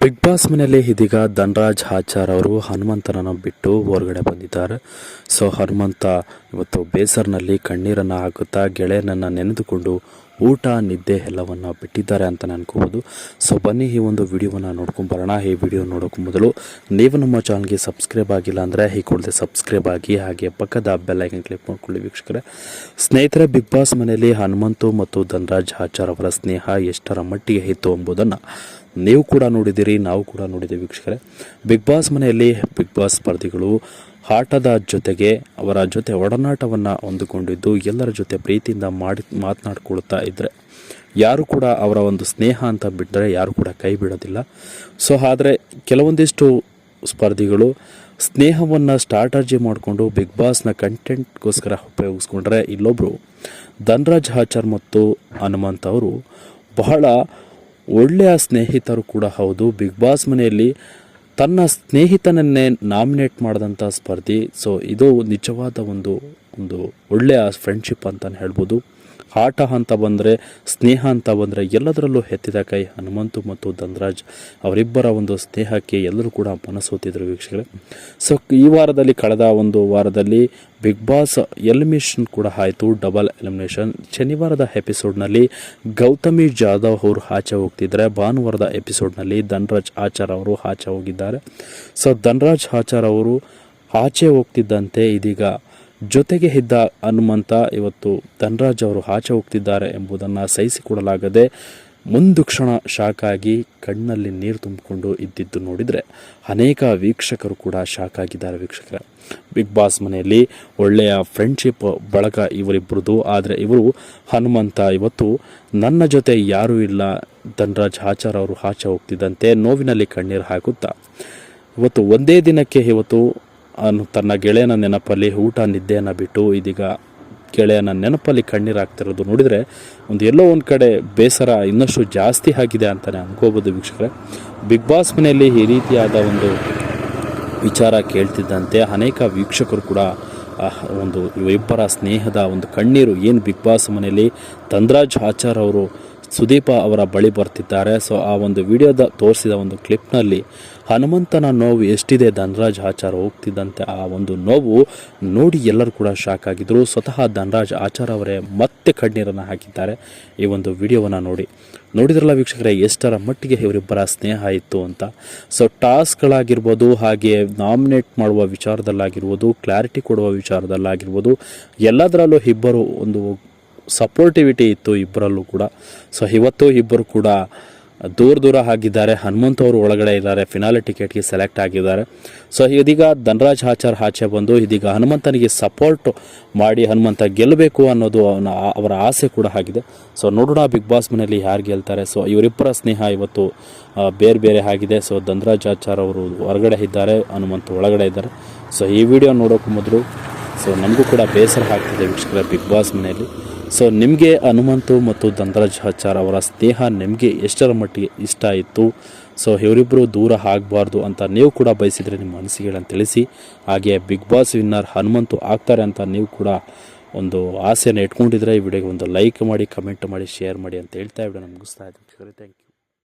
Big boss ಮನೆಯಲ್ಲಿ ಇದೀಗ ಧನರಾಜ್ ಆಚಾರ್ ಅವರು ಹನುಮಂತನನ್ನು ಬಿಟ್ಟು ಹೊರಗಡೆ ಬಂದಿದ್ದಾರೆ. ಸೊ ಹನುಮಂತ ಇವತ್ತು ಬೇಸರ್ನಲ್ಲಿ ಕಣ್ಣೀರನ್ನು ಹಾಕುತ್ತಾ ಗೆಳೆಯನನ್ನು ನೆನೆದುಕೊಂಡು ಊಟ ನಿದ್ದೆ ಎಲ್ಲವನ್ನು ಬಿಟ್ಟಿದ್ದಾರೆ ಅಂತಲೇ ಅನ್ಕೋಬೋದು. ಸೊ ಬನ್ನಿ ಈ ಒಂದು ವಿಡಿಯೋವನ್ನು ನೋಡ್ಕೊಂಡು ಬರೋಣ. ಈ ವಿಡಿಯೋ ನೋಡೋಕ್ಕೂ ಮೊದಲು ನೀವು ನಮ್ಮ ಚಾನಲ್ಗೆ ಸಬ್ಸ್ಕ್ರೈಬ್ ಆಗಿಲ್ಲ ಅಂದರೆ ಈ ಕೂಡಲೇ ಸಬ್ಸ್ಕ್ರೈಬ್ ಆಗಿ, ಹಾಗೆ ಪಕ್ಕದ ಬೆಲ್ ಐಕನ್ ಕ್ಲಿಕ್ ಮಾಡ್ಕೊಳ್ಳಿ ವೀಕ್ಷಕರೇ. ಸ್ನೇಹಿತರೆ, ಬಿಗ್ ಬಾಸ್ ಮನೆಯಲ್ಲಿ ಹನುಮಂತು ಮತ್ತು ಧನರಾಜ್ ಆಚಾರ್ ಅವರ ಸ್ನೇಹ ಎಷ್ಟರ ಮಟ್ಟಿಗೆ ಇತ್ತು ಎಂಬುದನ್ನು ನೀವು ಕೂಡ ನೋಡಿದ್ದೀರಿ, ನಾವು ಕೂಡ ನೋಡಿದ್ದೀವಿ ವೀಕ್ಷಕರೇ. ಬಿಗ್ ಬಾಸ್ ಮನೆಯಲ್ಲಿ ಬಿಗ್ ಬಾಸ್ ಸ್ಪರ್ಧಿಗಳು ಆಟದ ಜೊತೆಗೆ ಅವರ ಜೊತೆ ಒಡನಾಟವನ್ನು ಹೊಂದಿಕೊಂಡಿದ್ದು ಎಲ್ಲರ ಜೊತೆ ಪ್ರೀತಿಯಿಂದ ಮಾತನಾಡಿಕೊಳ್ತಾ ಇದ್ದರೆ ಯಾರು ಕೂಡ ಅವರ ಒಂದು ಸ್ನೇಹ ಅಂತ ಬಿಟ್ಟರೆ ಯಾರು ಕೂಡ ಕೈ ಬಿಡೋದಿಲ್ಲ. ಸೊ ಆದರೆ ಕೆಲವೊಂದಿಷ್ಟು ಸ್ಪರ್ಧಿಗಳು ಸ್ನೇಹವನ್ನು ಸ್ಟ್ರಾಟಜಿ ಮಾಡಿಕೊಂಡು ಬಿಗ್ ಬಾಸ್ನ ಕಂಟೆಂಟ್ಗೋಸ್ಕರ ಉಪಯೋಗಿಸ್ಕೊಂಡ್ರೆ, ಇಲ್ಲೊಬ್ಬರು ಧನರಾಜ್ ಆಚಾರ್ ಮತ್ತು ಹನುಮಂತ್ ಅವರು ಬಹಳ ಒಳ್ಳೆಯ ಸ್ನೇಹಿತರು ಕೂಡ ಹೌದು. ಬಿಗ್ ಬಾಸ್ ಮನೆಯಲ್ಲಿ ತನ್ನ ಸ್ನೇಹಿತನನ್ನೇ ನಾಮಿನೇಟ್ ಮಾಡಿದಂಥ ಸ್ಪರ್ಧಿ. ಸೊ ಇದು ನಿಜವಾದ ಒಂದು ಒಳ್ಳೆಯ ಫ್ರೆಂಡ್ಶಿಪ್ ಅಂತಲೇ ಹೇಳ್ಬೋದು. ಆಟ ಅಂತ ಬಂದರೆ, ಸ್ನೇಹ ಅಂತ ಬಂದರೆ ಎಲ್ಲದರಲ್ಲೂ ಎತ್ತಿದ ಕೈ ಹನುಮಂತು ಮತ್ತು ಧನರಾಜ್ ಅವರಿಬ್ಬರ ಒಂದು ಸ್ನೇಹಕ್ಕೆ ಎಲ್ಲರೂ ಕೂಡ ಮನಸೋತಿದ್ರು ವೀಕ್ಷಕರೇ. ಸೊ ಈ ವಾರದಲ್ಲಿ, ಕಳೆದ ಒಂದು ವಾರದಲ್ಲಿ ಬಿಗ್ ಬಾಸ್ ಎಲಿಮಿನೇಷನ್ ಕೂಡ ಆಯಿತು, ಡಬಲ್ ಎಲಿಮಿನೇಷನ್. ಶನಿವಾರದ ಎಪಿಸೋಡ್ನಲ್ಲಿ ಗೌತಮಿ ಜಾಧವ್ ಅವರು ಆಚೆ ಹೋಗ್ತಿದ್ದಾರೆ. ಭಾನುವಾರದ ಎಪಿಸೋಡ್ನಲ್ಲಿ ಧನರಾಜ್ ಆಚಾರ್ ಅವರು ಆಚೆ ಹೋಗಿದ್ದಾರೆ. ಸೊ ಧನರಾಜ್ ಆಚಾರ್ ಅವರು ಆಚೆ ಹೋಗ್ತಿದ್ದಂತೆ ಇದೀಗ ಜೊತೆಗೆ ಇದ್ದ ಹನುಮಂತ ಇವತ್ತು ಧನರಾಜ್ ಅವರು ಆಚೆ ಹೋಗ್ತಿದ್ದಾರೆ ಎಂಬುದನ್ನು ಸಹಿಸಿಕೊಡಲಾಗದೆ ಒಂದು ಕ್ಷಣ ಶಾಕ್ ಆಗಿ ಕಣ್ಣಲ್ಲಿ ನೀರು ತುಂಬಿಕೊಂಡು ಇದ್ದಿದ್ದು ನೋಡಿದರೆ ಅನೇಕ ವೀಕ್ಷಕರು ಕೂಡ ಶಾಕ್ ಆಗಿದ್ದಾರೆ ವೀಕ್ಷಕರೇ. ಬಿಗ್ ಬಾಸ್ ಮನೆಯಲ್ಲಿ ಒಳ್ಳೆಯ ಫ್ರೆಂಡ್ಶಿಪ್ ಬಳಗ ಇವರಿಬ್ಬರದು. ಆದರೆ ಇವರು ಹನುಮಂತ ಇವತ್ತು ನನ್ನ ಜೊತೆ ಯಾರೂ ಇಲ್ಲ, ಧನರಾಜ್ ಆಚಾರ್ ಅವರು ಆಚೆ ಹೋಗ್ತಿದ್ದಂತೆ ನೋವಿನಲ್ಲಿ ಕಣ್ಣೀರು ಹಾಕುತ್ತಾ ಇವತ್ತು ಒಂದೇ ದಿನಕ್ಕೆ ಇವತ್ತು ತನ್ನ ಗೆಳೆಯನ ನೆನಪಲ್ಲಿ ಊಟ ನಿದ್ದೆಯನ್ನು ಬಿಟ್ಟು ಇದೀಗ ಗೆಳೆಯನ ನೆನಪಲ್ಲಿ ಕಣ್ಣೀರು ಹಾಕ್ತಿರೋದು ನೋಡಿದರೆ ಎಲ್ಲೋ ಒಂದು ಕಡೆ ಬೇಸರ ಇನ್ನಷ್ಟು ಜಾಸ್ತಿ ಆಗಿದೆ ಅಂತಲೇ ಅನ್ಕೋಬೋದು ವೀಕ್ಷಕರೇ. ಬಿಗ್ ಬಾಸ್ ಮನೆಯಲ್ಲಿ ಈ ರೀತಿಯಾದ ಒಂದು ವಿಚಾರ ಕೇಳ್ತಿದ್ದಂತೆ ಅನೇಕ ವೀಕ್ಷಕರು ಕೂಡ ಇಬ್ಬರ ಸ್ನೇಹದ ಒಂದು ಕಣ್ಣೀರು ಏನು ಬಿಗ್ ಬಾಸ್ ಮನೆಯಲ್ಲಿ ಧನರಾಜ್ ಆಚಾರ್ ಅವರು ಸುದೀಪ ಅವರ ಬಳಿ ಬರ್ತಿದ್ದಾರೆ. ಸೊ ಆ ಒಂದು ವಿಡಿಯೋದ ತೋರಿಸಿದ ಒಂದು ಕ್ಲಿಪ್ನಲ್ಲಿ ಹನುಮಂತನ ನೋವು ಎಷ್ಟಿದೆ ಧನರಾಜ್ ಆಚಾರ್ ಹೋಗ್ತಿದ್ದಂತೆ ಆ ಒಂದು ನೋವು ನೋಡಿ ಎಲ್ಲರೂ ಕೂಡ ಶಾಕ್ ಆಗಿದ್ರು. ಸ್ವತಃ ಧನರಾಜ್ ಆಚಾರ್ ಅವರೇ ಮತ್ತೆ ಕಣ್ಣೀರನ್ನು ಹಾಕಿದ್ದಾರೆ ಈ ಒಂದು ವಿಡಿಯೋವನ್ನು ನೋಡಿದ್ರಲ್ಲ ವೀಕ್ಷಕರೇ, ಎಷ್ಟರ ಮಟ್ಟಿಗೆ ಇವರಿಬ್ಬರ ಸ್ನೇಹ ಇತ್ತು ಅಂತ. ಸೊ ಟಾಸ್ಕ್ಗಳಾಗಿರ್ಬೋದು, ಹಾಗೆ ನಾಮಿನೇಟ್ ಮಾಡುವ ವಿಚಾರದಲ್ಲಾಗಿರ್ಬೋದು, ಕ್ಲಾರಿಟಿ ಕೊಡುವ ವಿಚಾರದಲ್ಲಾಗಿರ್ಬೋದು, ಎಲ್ಲದರಲ್ಲೂ ಇಬ್ಬರು ಒಂದು ಸಪೋರ್ಟಿವಿಟಿ ಇತ್ತು ಇಬ್ಬರಲ್ಲೂ ಕೂಡ. ಸೊ ಇವತ್ತು ಇಬ್ಬರು ಕೂಡ ದೂರ ಆಗಿದ್ದಾರೆ. ಹನುಮಂತ ಅವರು ಒಳಗಡೆ ಇದ್ದಾರೆ, ಫಿನಾಲೆ ಟಿಕೆಟ್ಗೆ ಸೆಲೆಕ್ಟ್ ಆಗಿದ್ದಾರೆ. ಸೊ ಇದೀಗ ಧನರಾಜ್ ಆಚಾರ್ ಆಚೆ ಬಂದು ಇದೀಗ ಹನುಮಂತನಿಗೆ ಸಪೋರ್ಟ್ ಮಾಡಿ ಹನುಮಂತ ಗೆಲ್ಲಬೇಕು ಅನ್ನೋದು ಅವರ ಆಸೆ ಕೂಡ ಆಗಿದೆ. ಸೊ ನೋಡೋಣ ಬಿಗ್ ಬಾಸ್ ಮನೆಯಲ್ಲಿ ಯಾರು ಗೆಲ್ತಾರೆ. ಸೊ ಇವರಿಬ್ಬರ ಸ್ನೇಹ ಇವತ್ತು ಬೇರೆ ಆಗಿದೆ. ಸೊ ಧನರಾಜ್ ಆಚಾರ್ ಅವರು ಹೊರಗಡೆ ಇದ್ದಾರೆ, ಹನುಮಂತ ಒಳಗಡೆ ಇದ್ದಾರೆ. ಸೊ ಈ ವಿಡಿಯೋ ನೋಡೋಕ್ಕೂ ಮೊದಲು ಸೊ ನಮಗೂ ಕೂಡ ಬೇಸರ ಆಗ್ತಿದೆ ವೀಕ್ಷಕರ ಬಿಗ್ ಬಾಸ್ ಮನೆಯಲ್ಲಿ. ಸೊ ನಿಮಗೆ ಹನುಮಂತು ಮತ್ತು ಧನರಾಜ್ ಆಚಾರ್ ಅವರ ಸ್ನೇಹ ನಿಮಗೆ ಎಷ್ಟರ ಮಟ್ಟಿಗೆ ಇಷ್ಟ ಇತ್ತು? ಸೊ ಇವರಿಬ್ಬರು ದೂರ ಆಗಬಾರ್ದು ಅಂತ ನೀವು ಕೂಡ ಬಯಸಿದರೆ ನಿಮ್ಮ ಅನಿಸಿಕೆಗಳನ್ನು ತಿಳಿಸಿ. ಹಾಗೆ ಬಿಗ್ ಬಾಸ್ ವಿನ್ನರ್ ಹನುಮಂತು ಆಗ್ತಾರೆ ಅಂತ ನೀವು ಕೂಡ ಒಂದು ಆಸೆಯನ್ನು ಇಟ್ಕೊಂಡಿದ್ರೆ ಈ ವಿಡಿಯೋಗೆ ಒಂದು ಲೈಕ್ ಮಾಡಿ, ಕಮೆಂಟ್ ಮಾಡಿ, ಶೇರ್ ಮಾಡಿ ಅಂತ ಹೇಳ್ತಾ ವಿಡಿಯೋನ ಮುಗಿಸ್ತಾ ಇದ್ದೀನಿ. Thank you.